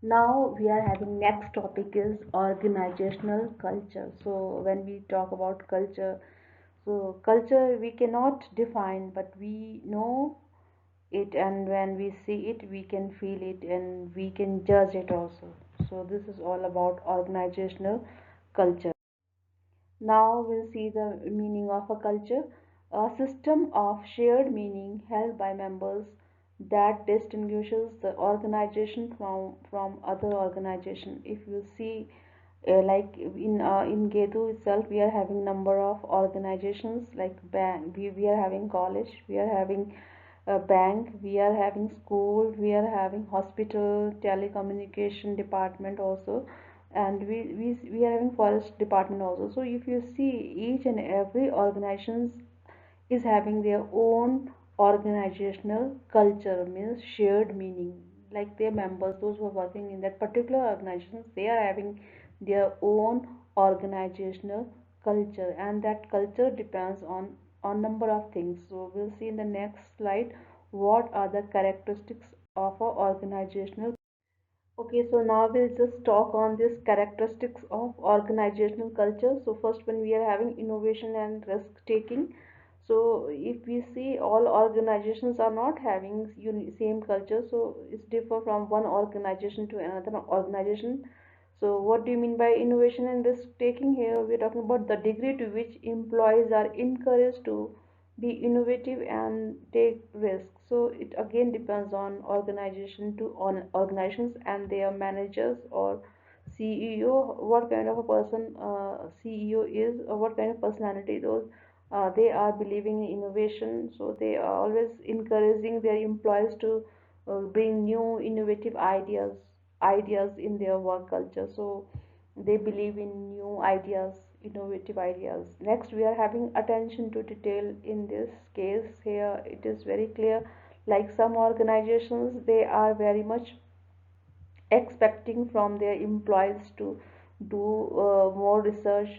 Now we are having next topic is organizational culture. So when we talk about culture, so culture we cannot define, but we know it, and when we see it we can feel it and we can judge it also. So this is all about organizational culture. Now we'll see the meaning of a culture, a system of shared meaning held by members that distinguishes the organization from other organization. If you see, like in Getu itself, we are having number of organizations like bank. We are having college, we are having a bank, we are having school, we are having hospital, telecommunication department also, and we are having forest department also. So if you see, each and every organizations is having their own organizational culture, means shared meaning, like their members, those who are working in that particular organizations, they are having their own organizational culture, and that culture depends on number of things. So we'll see in the next slide what are the characteristics of a organizational. Okay, so now we'll just talk on this characteristics of organizational culture. So first one, we are having innovation and risk taking. So if we see, all organizations are not having same culture, so it's differ from one organization to another organization. So what do you mean by innovation and risk taking? Here we're talking about the degree to which employees are encouraged to be innovative and take risks. So it again depends on organization to on organizations and their managers or CEO, what kind of a person CEO is, or what kind of personality those they are believing in innovation. So they are always encouraging their employees to bring new innovative ideas in their work culture. So they believe in new ideas, innovative ideas. Next, we are having attention to detail. In this case here it is very clear, like some organizations, they are very much expecting from their employees to do more research,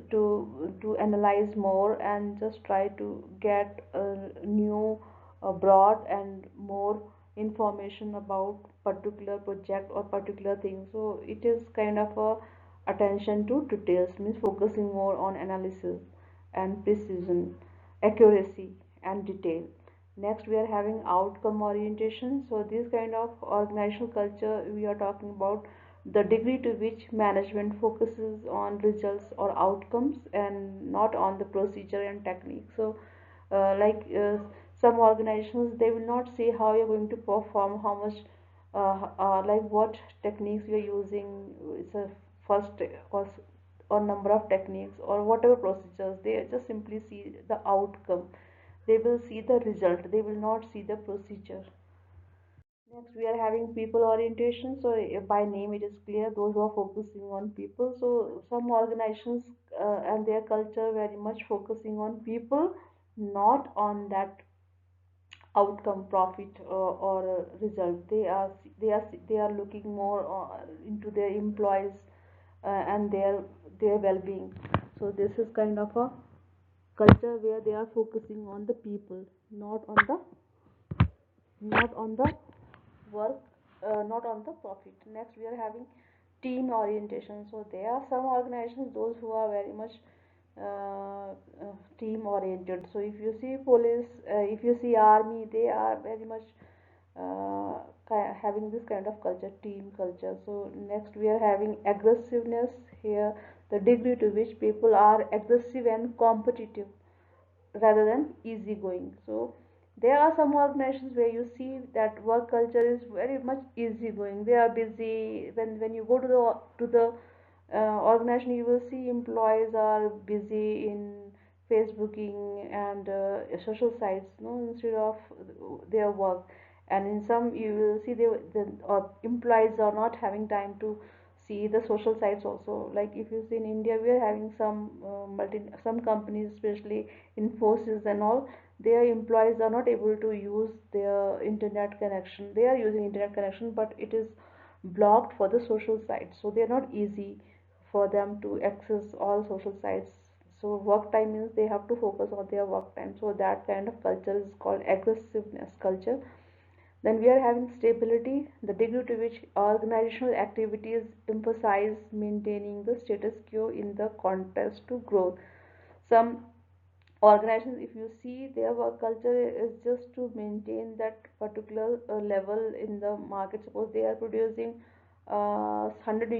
to analyze more and just try to get new, broad and more information about particular project or particular thing. So it is kind of a attention to details, means focusing more on analysis and precision, accuracy and detail. Next, we are having outcome orientation. So this kind of organizational culture, we are talking about the degree to which management focuses on results or outcomes and not on the procedure and technique. So like some organizations, they will not say how you're going to perform, how much like what techniques you're using. It's a first or, or number of techniques or whatever procedures. They just simply see the outcome, they will see the result, they will not see the procedure. Next, we are having people orientation. So by name it is clear, those who are focusing on people. So some organizations and their culture very much focusing on people, not on that outcome, profit, or result. They are looking more into their employees and their well-being. So this is kind of a culture where they are focusing on the people, not on the work, not on the profit. Next, we are having team orientation. So there are some organizations, those who are very much team oriented. So if you see police, if you see army, they are very much having this kind of culture, team culture. So next, we are having aggressiveness. Here, the degree to which people are aggressive and competitive rather than easygoing. So there are some organizations where you see that work culture is very much easygoing. They are busy. When you go to the organization, you will see employees are busy in Facebooking and social sites, no, instead of their work. And in some, you will see the employees are not having time to see the social sites also. Like if you see in India, we are having some companies, especially Infosys and all, their employees are not able to use their internet connection. They are using internet connection, but it is blocked for the social sites, so they are not easy for them to access all social sites. So work time means they have to focus on their work time. So that kind of culture is called aggressiveness culture. Then we are having stability, the degree to which organizational activities emphasize maintaining the status quo in the context to growth. Some organizations, if you see, their work culture is just to maintain that particular level in the market. Suppose they are producing 100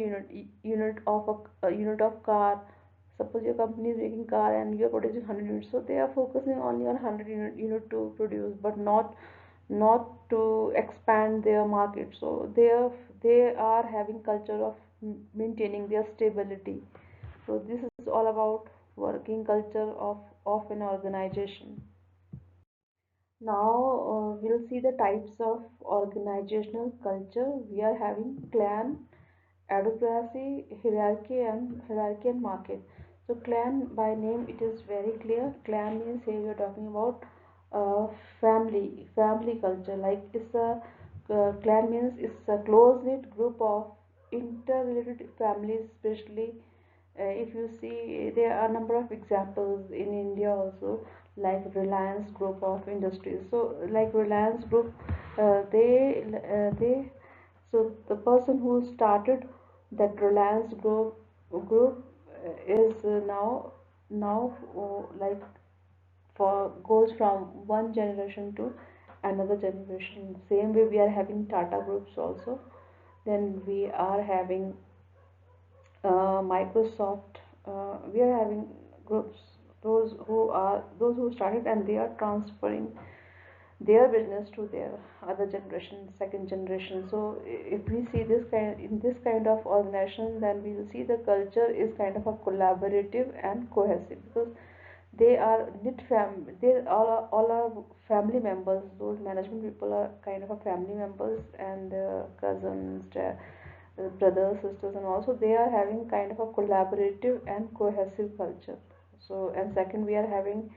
unit of a unit of car. Suppose your company is making car and you are producing 100 units, so they are focusing only on 100 unit to produce, but not to expand their market. So they are having culture of maintaining their stability. So this is all about working culture of an organization. Now we'll see the types of organizational culture. We are having clan, advocacy, hierarchy and market. So clan by name it is very clear. Clan means here we are talking about family culture. Like it's a clan means it's a close knit group of interrelated families, especially if you see, there are a number of examples in India also, like Reliance Group of Industries. So, like Reliance Group, they so the person who started that Reliance Group is now like for goes from one generation to another generation. Same way we are having Tata groups also. Then we are having Microsoft. We are having groups, those who started and they are transferring their business to their other generation, second generation. So if we see this kind in this kind of organization, then we will see the culture is kind of a collaborative and cohesive, because they are knit they all are family members. Those management people are kind of a family members, and cousins, brothers, sisters, and also they are having kind of a collaborative and cohesive culture. So, and second, we are having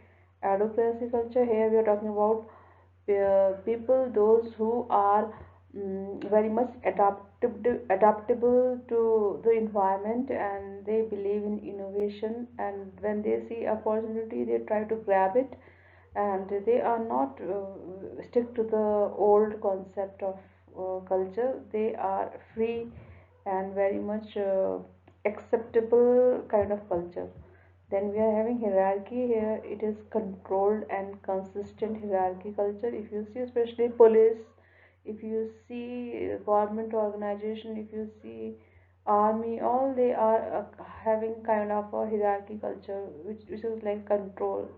advocacy culture. Here we are talking about people, those who are very much adaptable to the environment, and they believe in innovation, and when they see opportunity they try to grab it, and they are not stick to the old concept of culture. They are free and very much acceptable kind of culture. Then we are having hierarchy. Here it is controlled and consistent hierarchy culture. If you see, especially police, if you see government organization, if you see army, all they are having kind of a hierarchy culture, which is like control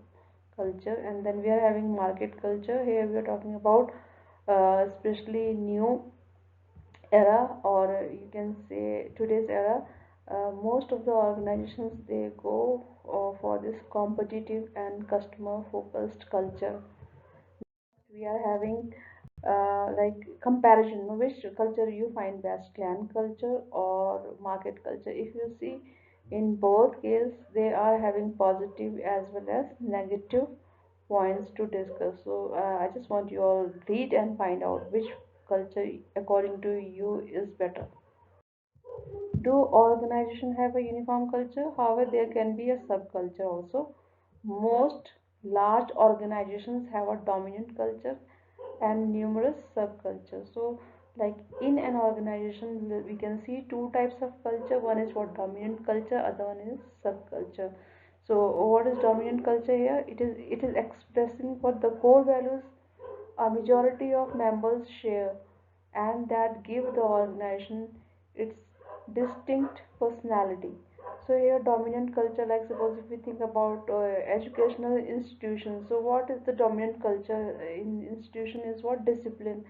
culture. And then we are having market culture. Here we are talking about especially new era, or you can say today's era. Most of the organizations they go for this competitive and customer focused culture. We are having like comparison, which culture you find best, clan culture or market culture. If you see, in both cases they are having positive as well as negative points to discuss. So I just want you all read and find out which culture according to you is better. Do organizations have a uniform culture? However, there can be a subculture also. Most large organizations have a dominant culture and numerous subcultures. So, like in an organization, we can see two types of culture. One is what dominant culture, other one is subculture. So, what is dominant culture here? It is expressing what the core values a majority of members share, and that give the organization its distinct personality. So here dominant culture, like suppose if we think about educational institutions, so what is the dominant culture in institution is what? Discipline.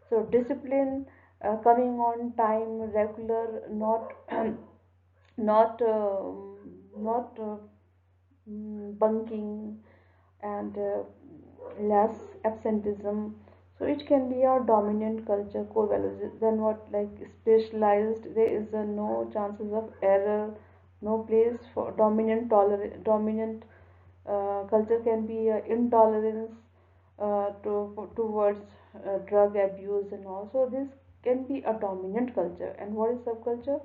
So discipline, coming on time, regular, not not not bunking, and less absenteeism. So it can be our dominant culture core values. Then what, like specialized, there is no chances of error, no place for dominant culture can be intolerance towards drug abuse, and also this can be a dominant culture. And what is subculture?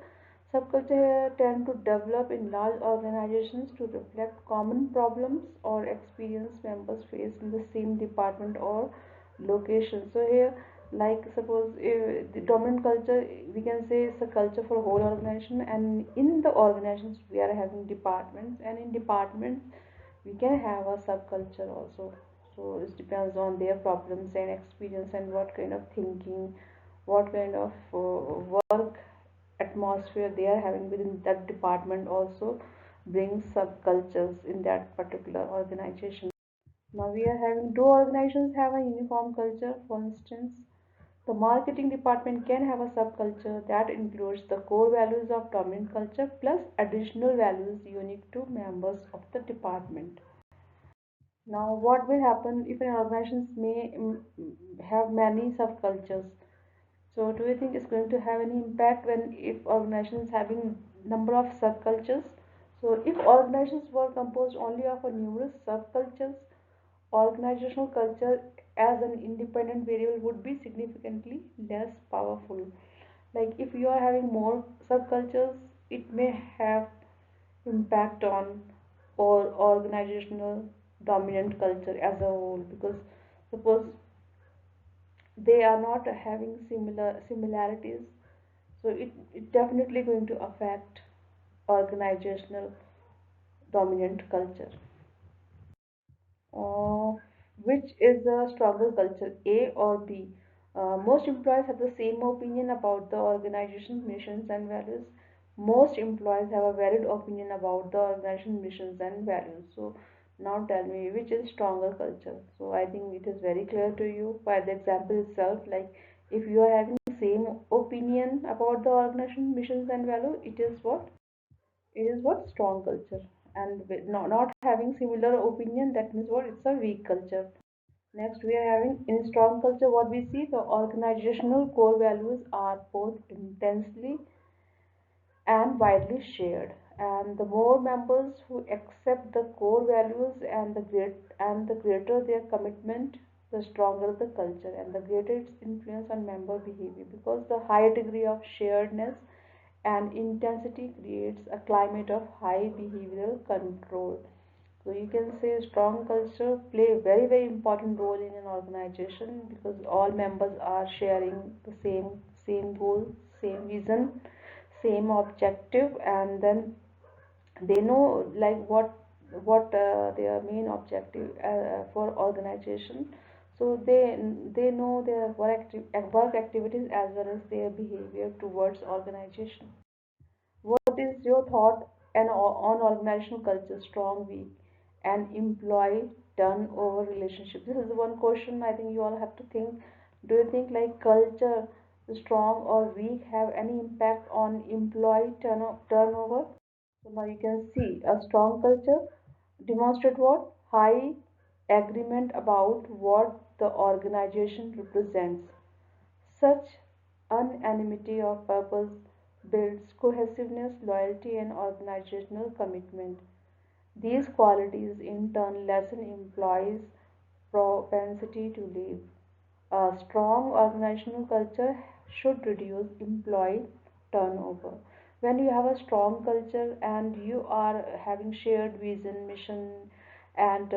Subculture tend to develop in large organizations to reflect common problems or experience members face in the same department or location. So here Like suppose the dominant culture, we can say it's a culture for whole organization, and in the organizations we are having departments, and in departments we can have a subculture also. So it depends on their problems and experience and what kind of thinking, what kind of work atmosphere they are having within that department also brings subcultures in that particular organization. Now we are having, do organizations have a uniform culture? For instance, the marketing department can have a subculture that includes the core values of dominant culture plus additional values unique to members of the department. Now, what will happen if an organization may have many subcultures? So, do you think it's going to have any impact when if organizations having number of subcultures? So, if organizations were composed only of a numerous subcultures, organizational culture as an independent variable would be significantly less powerful. Like if you are having more subcultures, it may have impact on or organizational dominant culture as a whole, because suppose they are not having similarities, so it definitely going to affect organizational dominant culture. Uh, which is a stronger culture, A or B? Most employees have the same opinion about the organization's missions and values. Most employees have a valid opinion about the organization's missions and values. So now tell me which is stronger culture. So I think it is very clear to you by the example itself. Like if you are having same opinion about the organization's missions and value, it is what? It is what? Strong culture. And not having similar opinion, that means what? It's a weak culture. Next, we are having in strong culture what we see, the organizational core values are both intensely and widely shared. And the more members who accept the core values and the greater their commitment, the stronger the culture and the greater its influence on member behavior, because the high degree of sharedness and intensity creates a climate of high behavioral control. So you can say strong culture play a very important role in an organization, because all members are sharing the same goal, same vision, same objective, and then they know like what their main objective for organization. So they know their work activities as well as their behavior towards organization. What is your thought on organizational culture, strong, weak, and employee turnover relationship? This is one question I think you all have to think. Do you think like culture, strong or weak, have any impact on employee turnover? So now you can see a strong culture demonstrate what? High agreement about what the organization represents. Such unanimity of purpose builds cohesiveness, loyalty, and organizational commitment. These qualities in turn lessen employees' propensity to leave. A strong organizational culture should reduce employee turnover. When you have a strong culture and you are having shared vision, mission, and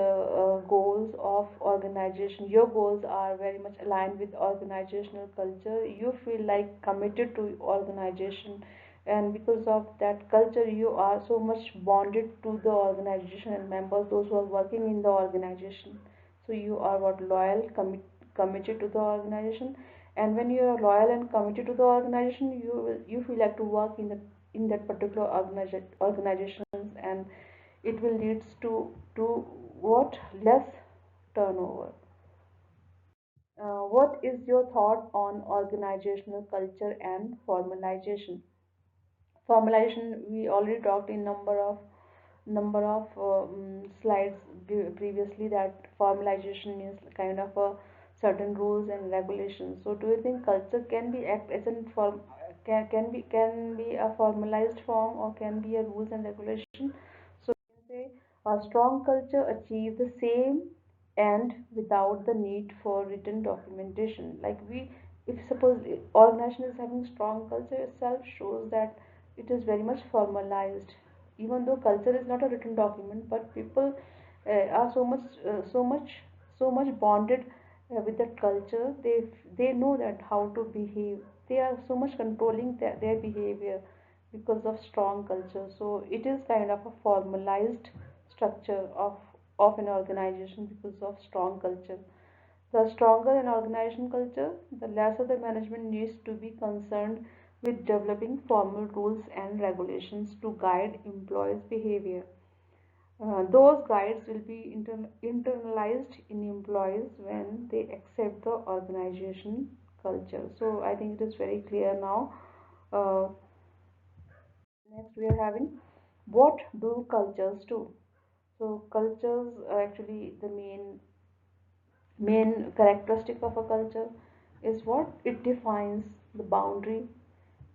goals of organization, your goals are very much aligned with organizational culture. You feel like committed to organization, and because of that culture, you are so much bonded to the organization and members, those who are working in the organization. So you are what? Loyal, committed to the organization. And when you are loyal and committed to the organization, you feel like to work in that particular organizations, and it will leads to what? Less turnover. What is your thought on organizational culture and formalization? Formalization, we already talked in number of slides previously, that formalization means kind of a certain rules and regulations. So do you think culture can be act as an form, can be a formalized form, or can be a rules and regulation? So you can say a strong culture achieve the same end without the need for written documentation. Like we, if suppose organization is having strong culture, itself shows that it is very much formalized. Even though culture is not a written document, but people are so much bonded with that culture, they know that how to behave. They are so much controlling their behavior because of strong culture. So it is kind of a formalized structure of an organization because of strong culture. The stronger an organization culture, the lesser the management needs to be concerned with developing formal rules and regulations to guide employees' behavior. Those guides will be internalized in employees when they accept the organization culture. So I think it is very clear now. Uh, Next, we are having what do cultures do? So cultures are actually the main characteristic of a culture is what it defines the boundary.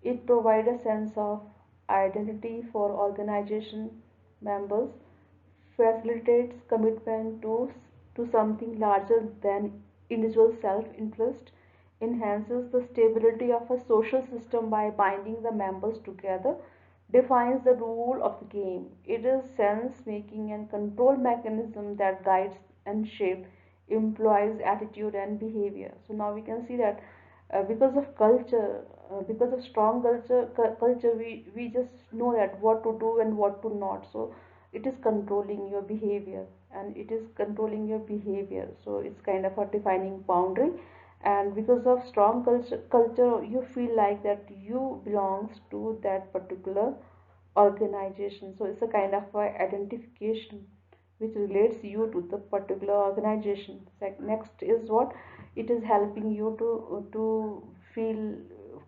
It provides a sense of identity for organization members, facilitates commitment to something larger than individual self-interest, enhances the stability of a social system by binding the members together, defines the rule of the game. It is sense-making and control mechanism that guides and shape employees' attitude and behavior. So now we can see that because of culture, because of strong culture, we just know that what to do and what to not. So it is controlling your behavior, and it is controlling your behavior. So it's kind of a defining boundary, and because of strong culture, you feel like that you belongs to that particular organization. So it's a kind of a identification which relates you to the particular organization. Next is what it is helping you to feel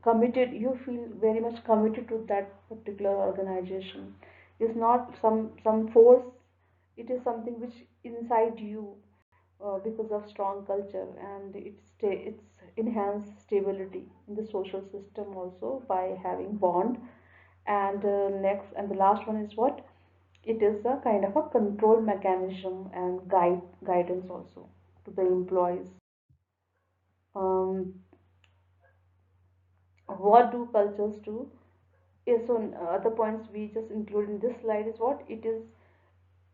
committed. You feel very much committed to that particular organization. It's not some force. It is something which inside you because of strong culture, and it's enhanced stability in the social system also by having bond. And next and the last one is what it is a kind of a control mechanism and guidance also to the employees. um, what do cultures do? Yes, so other points we just include in this slide is what it is.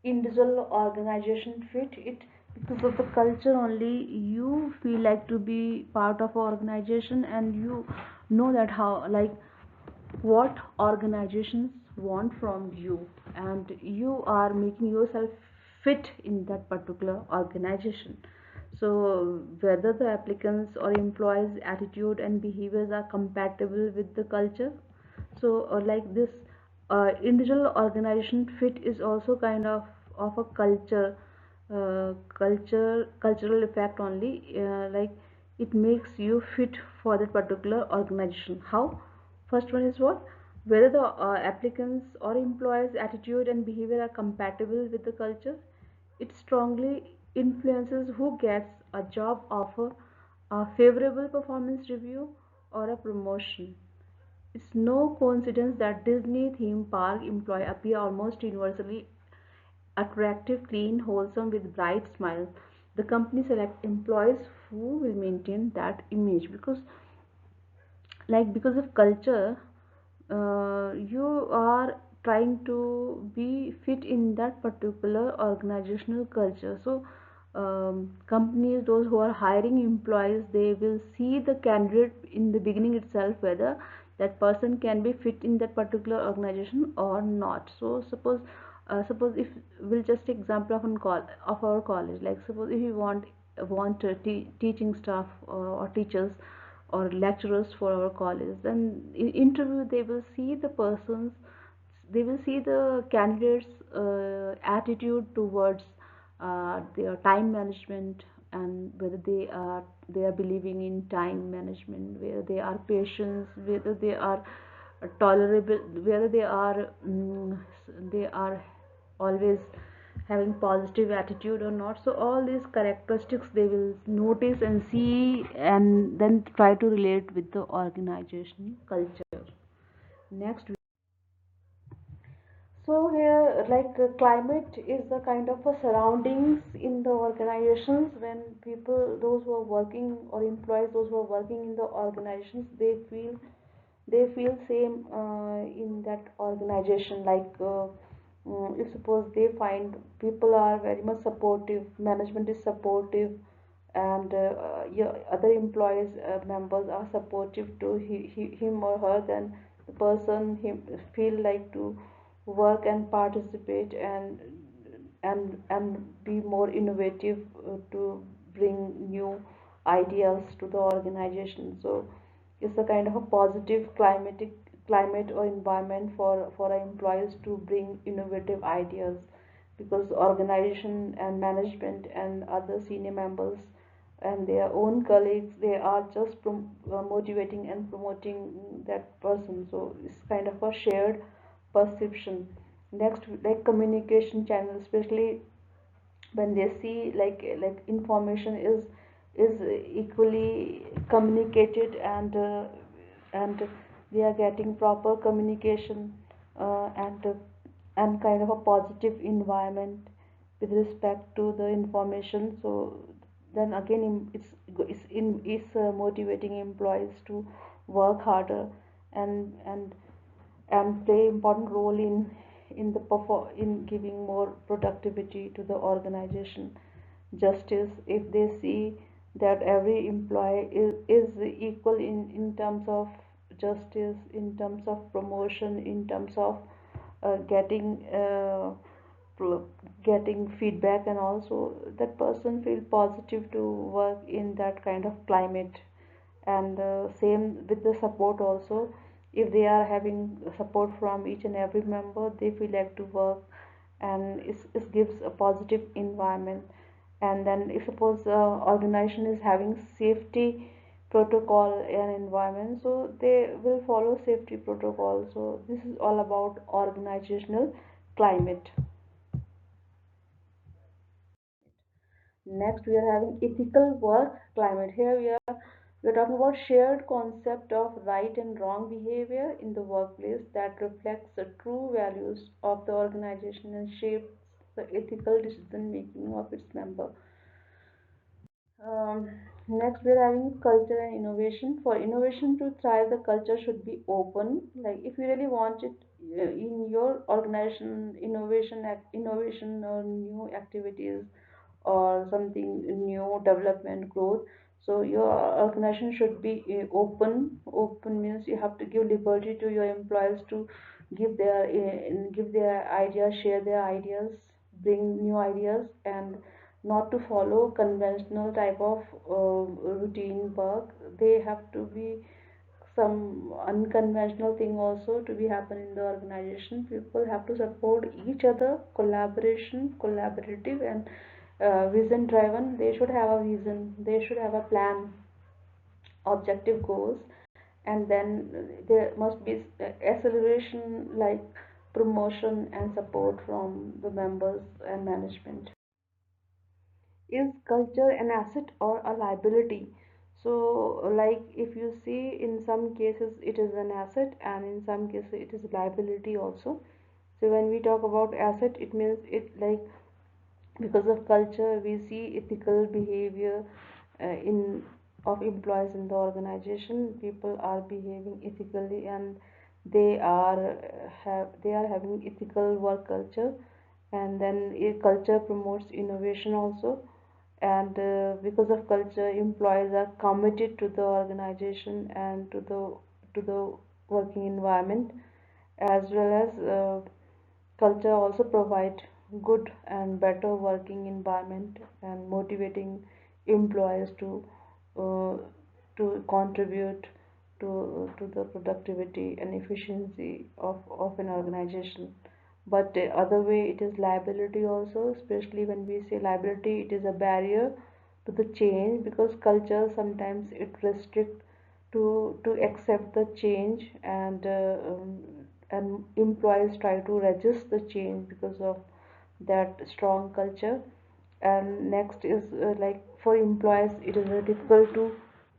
Individual organization fit it because of the culture only you feel like to be part of organization, and you know that how, like, what organizations want from you, and you are making yourself fit in that particular organization. So whether the applicants or employees attitude and behaviors are compatible with the culture. So like this individual organization fit is also kind of a cultural effect only, like it makes you fit for that particular organization. How? First one is what? Whether the applicants or employees' attitude and behavior are compatible with the culture. It strongly influences who gets a job offer, a favorable performance review, or a promotion. It's no coincidence that Disney theme park employees appear almost universally attractive, clean, wholesome, with bright smiles. The company select employees who will maintain that image because, like, because of culture, you are trying to be fit in that particular organizational culture. So companies, those who are hiring employees, they will see the candidate in the beginning itself whether that person can be fit in that particular organization or not. So suppose if we'll just take example of of our college. Like suppose if you want teaching staff or teachers or lecturers for our college, then in interview they will see the persons, they will see the candidates attitude towards their time management, and whether they are believing in time management, whether they are patient, whether they are tolerable, whether they are always having positive attitude or not. So all these characteristics they will notice and see, and then try to relate with the organization culture. Next, so here, like climate is the kind of a surroundings in the organizations when people, those who are working or employees, those who are working in the organizations, they feel same in that organization. Like if suppose they find people are very much supportive, management is supportive, and your other employees members are supportive to him or her, then the person him feel like to work and participate and be more innovative to bring new ideas to the organization. So it's a kind of a positive climatic climate or environment for our employees to bring innovative ideas, because organization and management and other senior members and their own colleagues, they are just motivating and promoting that person. So it's kind of a shared perception. Next, like communication channel, especially when they see like information is equally communicated, and they are getting proper communication, and kind of a positive environment with respect to the information. So then again it's motivating employees to work harder and play important role in giving more productivity to the organization. Justice, if they see that every employee is equal in terms of justice, in terms of promotion, in terms of uh, getting uh, getting feedback, and also that person feel positive to work in that kind of climate. And same with the support also, if they are having support from each and every member, they feel like to work, and it gives a positive environment. And then if suppose organization is having safety protocol and environment, so they will follow safety protocol. So this is all about organizational climate. Next, we are having ethical work climate. Here we are talking about shared concept of right and wrong behavior in the workplace that reflects the true values of the organization and shapes the ethical decision making of its member. Um, Next, we're having culture and innovation. For innovation to thrive, the culture should be open. Like if you really want it in your organization, innovation or new activities or something new development growth. So your organization should be open. Open means you have to give liberty to your employees to give their ideas, share their ideas, bring new ideas, and not to follow conventional type of routine work. They have to be some unconventional thing also to be happen in the organization. People have to support each other, collaboration, collaborative, and vision driven. They should have a vision, they should have a plan, objective goals, and then there must be acceleration, like promotion and support from the members and management. Is culture an asset or a liability? So like if you see, in some cases it is an asset, and in some cases it is liability also. So when we talk about asset, it means it like because of culture we see ethical behavior in of employees in the organization. People are behaving ethically, and they are having ethical work culture. And then culture promotes innovation also. And because of culture, employees are committed to the organization and to the working environment, as well as culture also provide good and better working environment and motivating employees uh, to contribute to the productivity and efficiency of an organization. But the other way, it is liability also, especially when we say liability, it is a barrier to the change, because culture sometimes it restrict to accept the change, and employees try to resist the change because of that strong culture. And next is like for employees, it is very difficult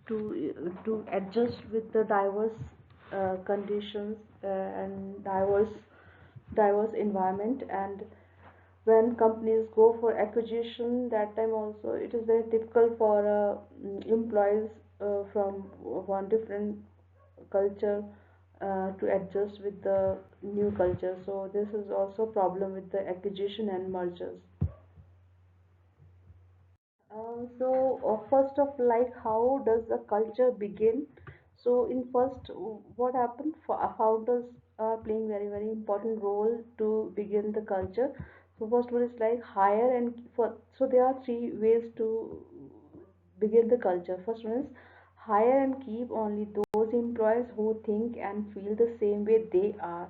to adjust with the diverse conditions and diverse environment. And when companies go for acquisition, that time also it is very difficult for employees from one different culture to adjust with the new culture. So this is also problem with the acquisition and mergers. First of like, how does a culture begin? So, in first, what happened? Founders are playing very important role to begin the culture. So, first one is like hire and for. So, there are three ways to begin the culture. First one is hire and keep only those employees who think and feel the same way they are.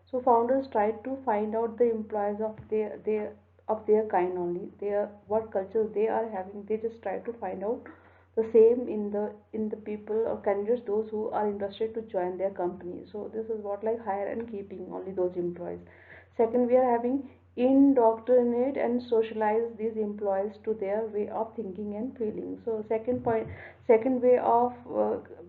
So founders try to find out the employees of their kind only. Their what culture they are having. They just try to find out the same in the people or candidates those who are interested to join their company. So this is what like hire and keeping only those employees. Second, we are having indoctrinate and socialize these employees to their way of thinking and feeling. So second point, second way of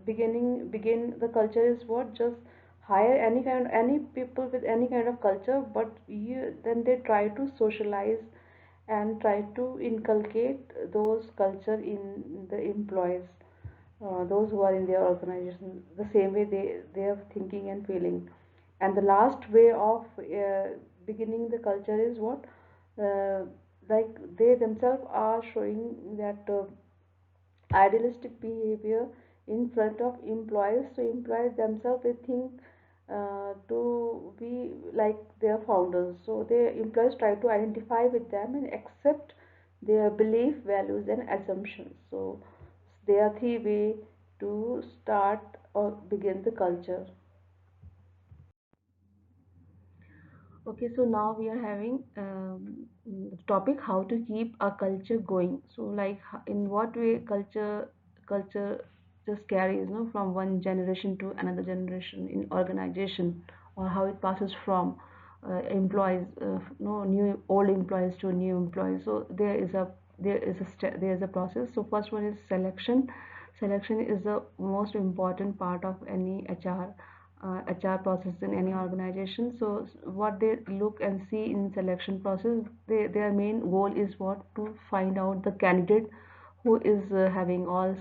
begin the culture is what, just hire any people with any kind of culture, but then they try to socialize and try to inculcate those culture in the employees, those who are in their organization, the same way they are thinking and feeling. And the last way of beginning the culture is what, uh, like they themselves are showing that idealistic behavior in front of employees. So employees themselves, they think to be like their founders. So their employees try to identify with them and accept their belief, values, and assumptions. So there are three ways to start or begin the culture. Okay, so now we are having the topic how to keep a culture going. So, like, in what way culture just carries, from one generation to another generation in organization, or how it passes from employees, no new old employees to new employees. So there is a process. So first one is selection. Selection is the most important part of any HR process in any organization. So what they look and see in selection process, their main goal is what, to find out the candidate who is having all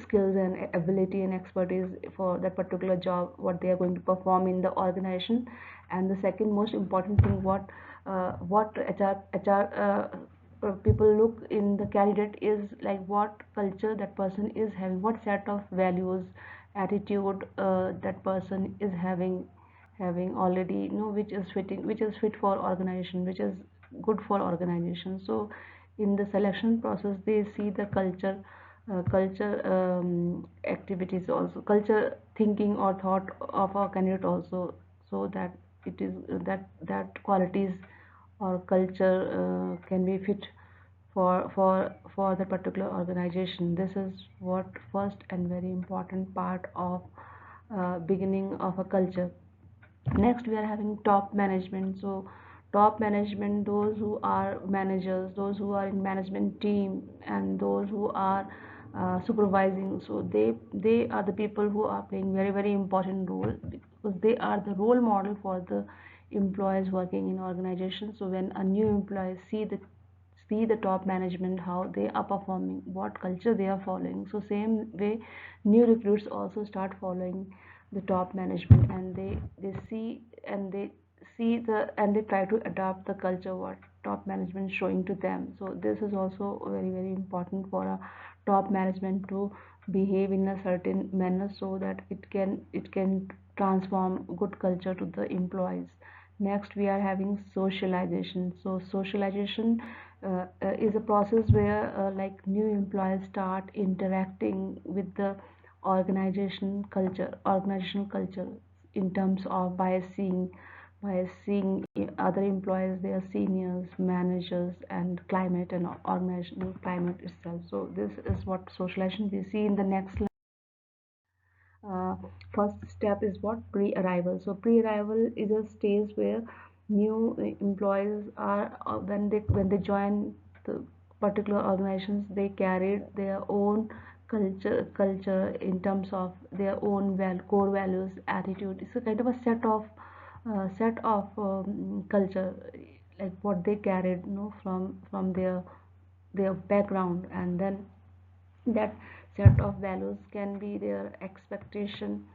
skills and ability and expertise for that particular job, what they are going to perform in the organization. And the second most important thing, what people look in the candidate is like what culture that person is having, what set of values, attitude that person is having already, which is fitting, which is fit for organization, which is good for organization. So in the selection process, they see the culture activities, also culture thinking or thought of our candidate also, so that it is that qualities or culture can be fit for the particular organization. This is what first and very important part of beginning of a culture. Next, we are having top management. So top management, those who are managers, those who are in management team, and those who are supervising. So they are the people who are playing very important role, because they are the role model for the employees working in organization. So when a new employee see the top management, how they are performing, what culture they are following. So same way, new recruits also start following the top management, and they see the and they try to adopt the culture what top management is showing to them. So this is also very important for a top management to behave in a certain manner, so that it can transform good culture to the employees. Next, we are having socialization. So socialization is a process where like new employees start interacting with the organizational culture, in terms of by seeing other employees, their seniors, managers, and climate and organizational climate itself. So this is what socialization we see in the next slide. uh, First step is what, pre-arrival. So pre-arrival is a stage where new employees are when they join the particular organizations, they carried their own culture in terms of their own core values, attitude. It's a kind of a set of culture, like what they carried, from their background. And then that set of values can be their expectation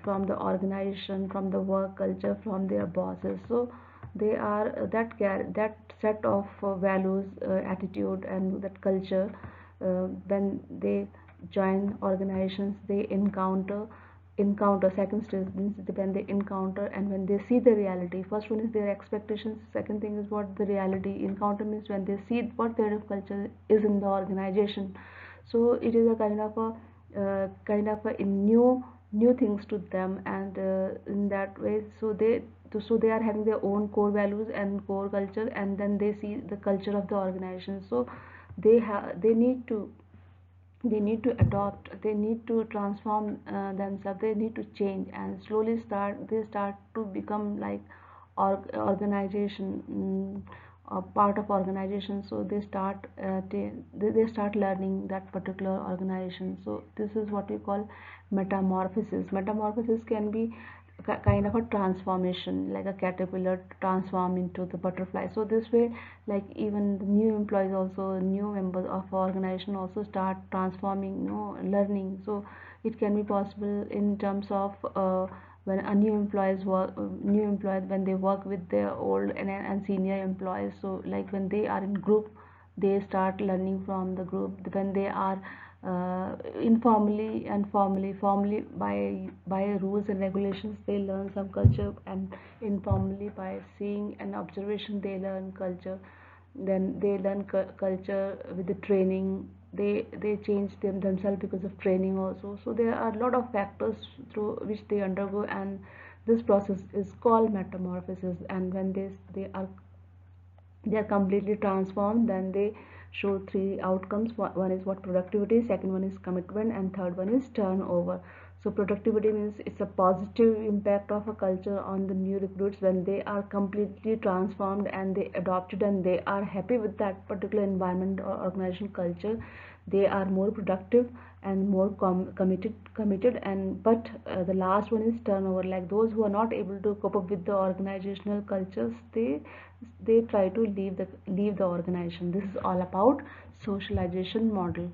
from the organization, from the work culture, from their bosses. So they are that set of values, attitude, and that culture. When they join organizations, they encounter second stage means when they encounter and when they see the reality. First one is their expectations, second thing is what the reality. Encounter means when they see what kind of culture is in the organization. So it is a kind of a new things to them, and in that way, so they are having their own core values and core culture, and then they see the culture of the organization. So they need to adopt, they need to transform themselves, they need to change, and slowly start to become like organization, a part of organization. So they start learning that particular organization. So this is what we call metamorphosis. Metamorphosis can be kind of a transformation, like a caterpillar transform into the butterfly. So this way, like even the new employees, also new members of organization also start transforming, learning. So it can be possible in terms of when a new employees when they work with their old and senior employees. So like when they are in group, they start learning from the group. When they are informally and formally by rules and regulations, they learn some culture, and informally by seeing and observation, they learn culture. Then they learn culture with the training. They change themselves because of training also. So there are a lot of factors through which they undergo, and this process is called metamorphosis. And when they are completely transformed, then they show three outcomes. One is what productivity, second one is commitment, and third one is turnover. So productivity means it's a positive impact of a culture on the new recruits when they are completely transformed and they adopted and they are happy with that particular environment or organization culture. They are more productive and more committed. And but the last one is turnover, like those who are not able to cope up with the organizational cultures, they try to leave the organization. This is all about socialization model.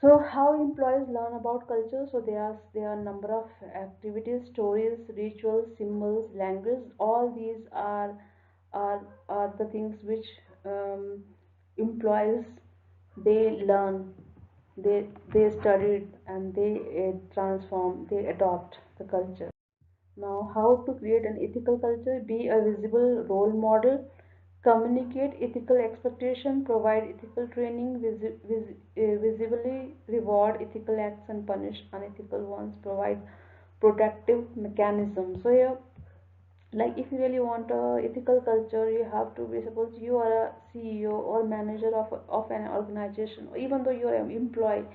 So how employees learn about culture? So there are a number of activities, stories, rituals, symbols, language. All these are are the things which employees they learn, they studied, and they transform, they adopt the culture. Now, how to create an ethical culture? Be a visible role model, communicate ethical expectation, provide ethical training, visibly reward ethical acts and punish unethical ones, provide protective mechanisms. So here, like if you really want a ethical culture, you have to be, suppose you are a CEO or manager of an organization, even though you are an employee,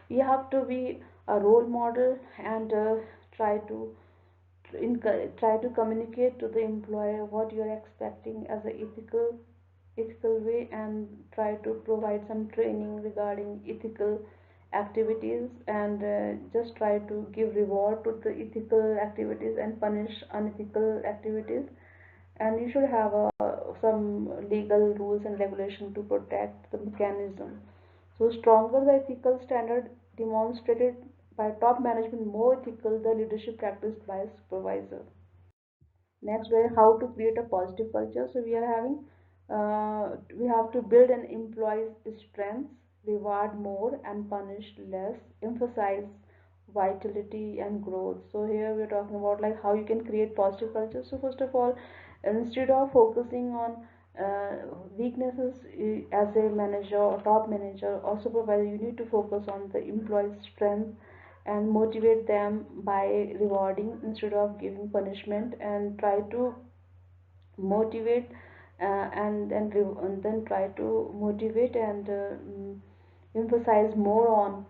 you have to be a role model, and try to try to communicate to the employer what you are expecting as a ethical way, and try to provide some training regarding ethical activities, and just try to give reward to the ethical activities and punish unethical activities. And you should have some legal rules and regulation to protect the mechanism. So stronger the ethical standard demonstrated by top management, more ethical the leadership practiced by supervisor. Next, we how to create a positive culture. So we have to build an employee's strengths, reward more and punish less, emphasize vitality and growth. So here we're talking about like how you can create positive culture. So first of all, instead of focusing on uh, weaknesses, as a manager or top manager or supervisor, you need to focus on the employee's strength and motivate them by rewarding instead of giving punishment, and try to motivate and then try to motivate and emphasize more on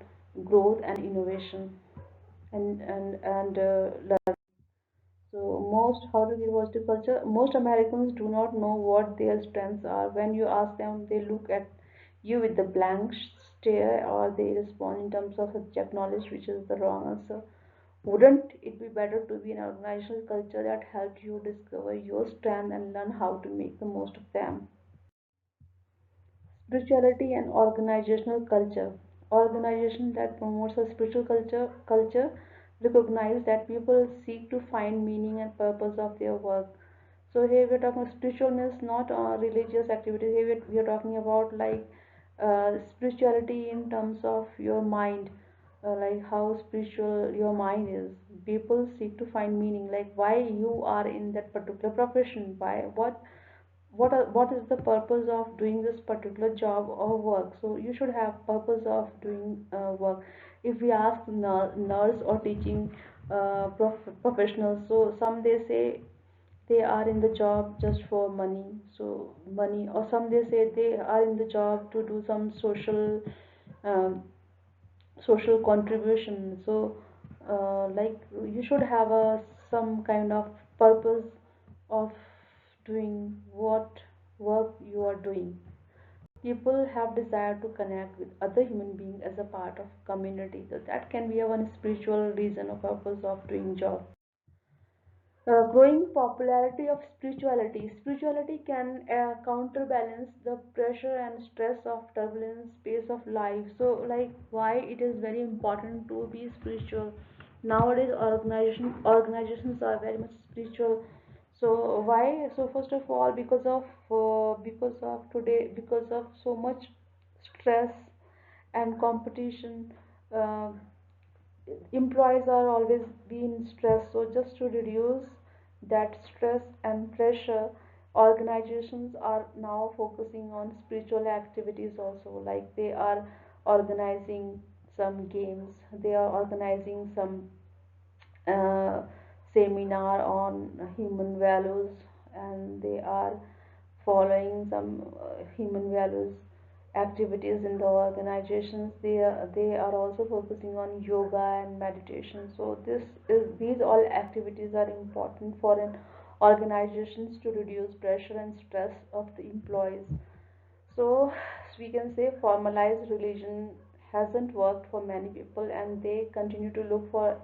growth and innovation, and so most how to give positive culture. Most Americans do not know what their strengths are. When you ask them, they look at you with the blank stare, or they respond in terms of subject knowledge, which is the wrong answer. Wouldn't it be better to be an organizational culture that helped you discover your strength and learn how to make the most of them? Spirituality and organizational culture. Organization that promotes a spiritual culture recognize that people seek to find meaning and purpose of their work. So here we're talking spiritual means not religious activity. Here we are talking about like spirituality in terms of your mind, like how spiritual your mind is. People seek to find meaning, like why you are in that particular profession, why what is the purpose of doing this particular job or work. So you should have purpose of doing work. If we ask nurse or teaching professionals, so some they say they are in the job just for money, so money, or some they say they are in the job to do some um, social contribution. So like you should have a some kind of purpose of doing what work you are doing. People have desire to connect with other human beings as a part of community, so that can be a one spiritual reason or purpose of doing job. Growing popularity of spirituality. Spirituality can counterbalance the pressure and stress of turbulence pace of life. So, like, why it is very important to be spiritual. Nowadays, organizations are very much spiritual. So why? So first of all, because of today, because of so much stress and competition. Uh, Employees are always being stressed, so just to reduce that stress and pressure, organizations are now focusing on spiritual activities also, like they are organizing some games, they are organizing some uh, seminar on human values, and they are following some human values activities in the organizations. They are also focusing on yoga and meditation. So these all activities are important for an organizations to reduce pressure and stress of the employees. So we can say formalized religion hasn't worked for many people, and they continue to look for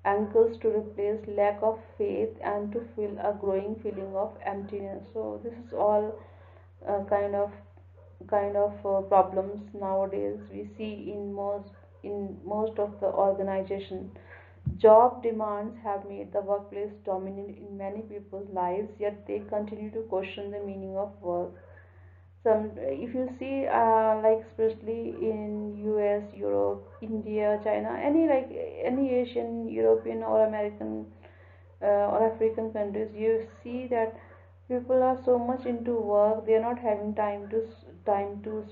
anchors to replace lack of faith and to fill a growing feeling of emptiness. So this is all kind of problems nowadays we see in most of the organization. Job demands have made the workplace dominant in many people's lives, yet they continue to question the meaning of work. Some, if you see, like especially in US, Europe, India, China, any Asian, European, or American or African countries, you see that people are so much into work, they are not having time to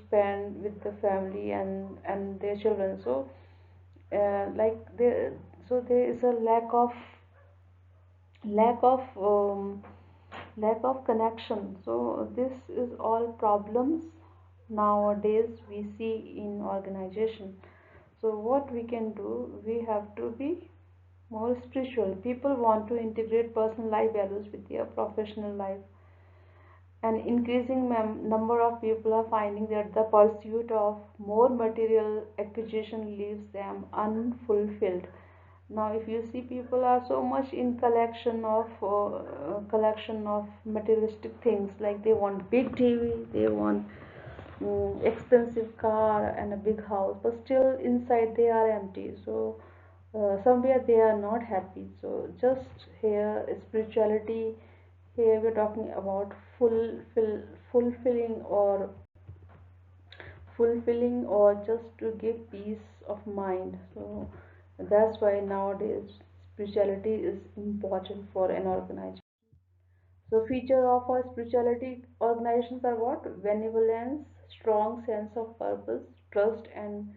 spend with the family and their children. So like there, so there is a lack of lack of connection. So this is all problems nowadays we see in organization. So what we can do, we have to be more spiritual. People want to integrate personal life values with their professional life. An increasing number of people are finding that the pursuit of more material acquisition leaves them unfulfilled. Now, if you see, people are so much in collection of materialistic things. Like they want big TV, they want expensive car and a big house, but still inside they are empty. So somewhere they are not happy. So just here spirituality, here we're talking about fulfilling or just to give peace of mind. So that's why nowadays spirituality is important for an organization. So feature of our spirituality organizations are what? Benevolence, strong sense of purpose, trust and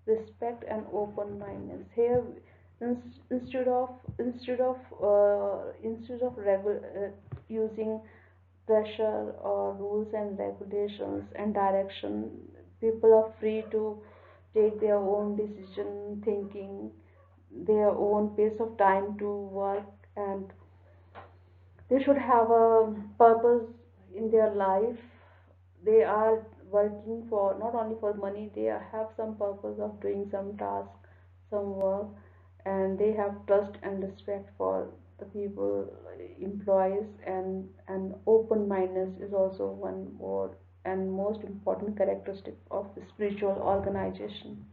respect, and open mindedness. Here, instead of using pressure or rules and regulations and direction, people are free to take their own decision, thinking their own pace of time to work, and they should have a purpose in their life. They are working for not only for money, they have some purpose of doing some task, some work, and they have trust and respect for the people, employees, and open mindedness is also one more and most important characteristic of spiritual organization.